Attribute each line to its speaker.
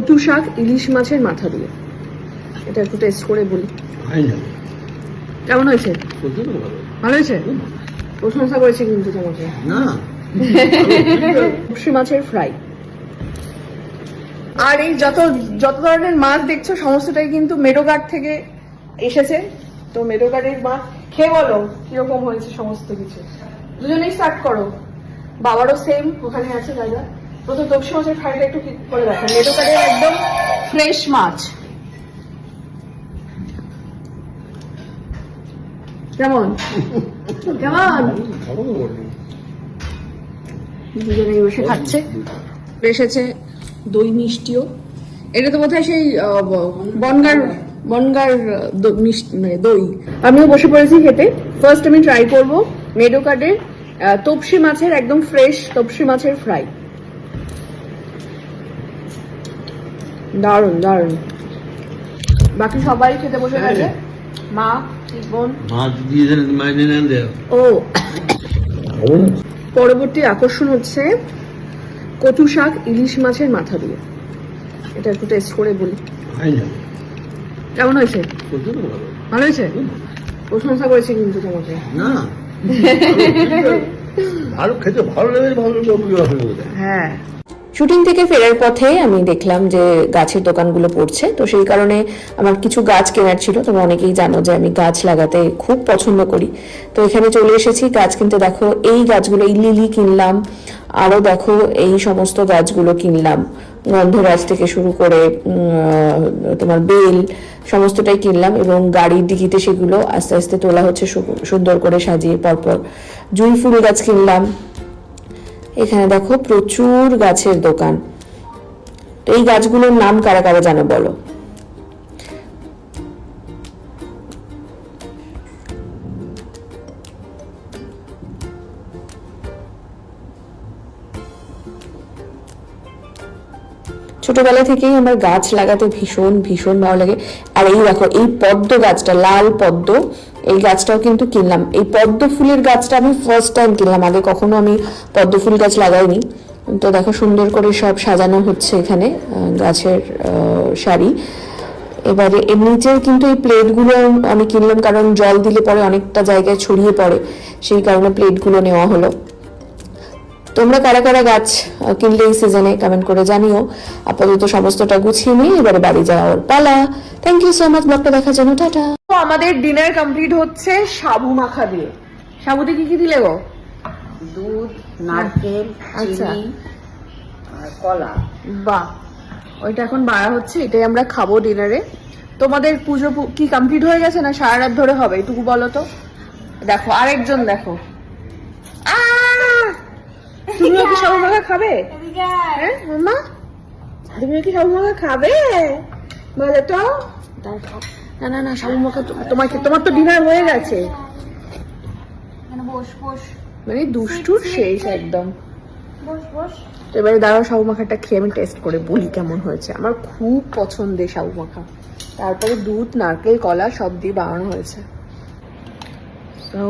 Speaker 1: কচু শাক ইলিশ মাছের মাথা দিয়ে। এটা একটু টেস্ট করে বলি কেমন হয়েছে। ভালো হয়েছে, প্রশংসা করেছে কিন্তু তোমাকে।
Speaker 2: না
Speaker 1: তপসি মাছের ফ্রাই। আর এই যত ধরনের মাছ দেখছো সমস্তটাই কিন্তু মেডোঘাট থেকে এসেছে। তো মেডোঘাটের মাছ খেয়ে বলো কিরকম হয়েছে সমস্ত কিছু। দুজনেই স্টার্ট করো। বাবারও সেম ওখানে আছে জায়গা। প্রথম তপসি মাছের ফ্রাইটা একটু কি করে দেখো, মেডোঘাটের একদম ফ্রেশ মাছ। কেমন কেমন দুজনেই বসে খাচ্ছে। এসেছে দই মিষ্টিও। এটা তো বোধহয় সেই বনগার মানে দই। আমিও বসে পড়েছি খেতে। ফার্স্ট আমি ট্রাই করবো মেডোঘাটের তপসি মাছের একদম ফ্রেশ তপসি মাছের ফ্রাই। দারুন দারুন। বাকি সবাই খেতে বসে গেছে। মা বোন ও পরবর্তী আকর্ষণ হচ্ছে কচু শাক ইলিশ মাছের মাথা দিয়ে। এটা একটু টেস্ট করে বলি কেমন হয়েছে। ভালো হয়েছে, প্রশংসা করেছে কিন্তু তোমাকে।
Speaker 2: না ভালো খেতে ভালো লাগে,
Speaker 1: হ্যাঁ।
Speaker 3: শুটিং থেকে ফেরার পথে আমি দেখলাম যে গাছের দোকানগুলো পড়ছে, তো সেই কারণে আমার কিছু গাছ কেনার ছিল। তোমরা অনেকেই জানো যে আমি গাছ লাগাতে খুব পছন্দ করি। তো এখানে চলে এসেছি গাছ কিনতে। দেখো এই গাছগুলো, এই লিলি কিনলাম, আরো দেখো এই সমস্ত গাছগুলো কিনলাম। গন্ধরাজ থেকে শুরু করে তোমার বেল সমস্তটাই কিনলাম, এবং গাড়ির ডিকিতে সেগুলো আস্তে আস্তে তোলা হচ্ছে সুন্দর করে সাজিয়ে পরপর। জুঁই ফুল গাছ কিনলাম। এখানে দেখো প্রচুর গাছের দোকান। তো এই গাছগুলোর নাম কারা কারা জানো বলো। ছোটবেলা থেকেই আমার গাছ লাগাতে ভীষণ ভীষণ ভালো লাগে। আর এই দেখো এই পদ্ম গাছটা, লাল পদ্ম, এই গাছটাও কিন্তু কিনলাম। এই পদ্ম ফুলের গাছটা আমি ফার্স্ট টাইম কিনলাম, আগে কখনো আমি পদ্ম ফুল গাছ লাগাইনি। তো দেখো সুন্দর করে সব সাজানো হচ্ছে এখানে গাছের সারি। এবারে এর নিচে কিন্তু এই প্লেটগুলো আমি কিনলাম, কারণ জল দিলে পরে অনেকটা জায়গায় ছড়িয়ে পড়ে, সেই কারণে প্লেটগুলো নেওয়া হলো। তোমরা কারা কারা গাছ কিনলে এই সিজনে কমেন্ট করে জানিও। আপাতত সমস্তটা গুছিয়ে নিয়ে এবারে বাড়ি যাওয়ার পালা। থ্যাংক ইউ সো মাচ ব্লগটা দেখার জন্য। টাটা।
Speaker 1: আমাদের ডিনার কমপ্লিট হচ্ছে সাবু মাখা দিয়ে। সাবুতে কি কি দিলে গো?
Speaker 4: দুধ, নারকেল, চিনি আর কলা।
Speaker 1: বাহ, ওইটা এখন বাড়া হচ্ছে, এটাই আমরা খাবো ডিনারে। তোমাদের পুজো কি কমপ্লিট হয়ে গেছে না সারা রাত ধরে হবে? এটুকু বলো তো। দেখো আরেকজন, দেখো তুমিও কি সাবু মাখা খাবে? হ্যাঁ মামা, তুমিও কি সাবু মাখা খাবে? বলো তো। না না না, সাবু মাখা তোমার তো ডিনার হয়ে গেছে। মানে দুষ্টুর শেষ একদম। এবারে দাঁড়াও, সাবু মাখাটা খেয়ে আমি টেস্ট করে বলি কেমন হয়েছে। আমার খুব পছন্দের সাবু মাখা। তারপরে দুধ, নারকেল, কলা সব দিয়ে বানানো হয়েছে। তো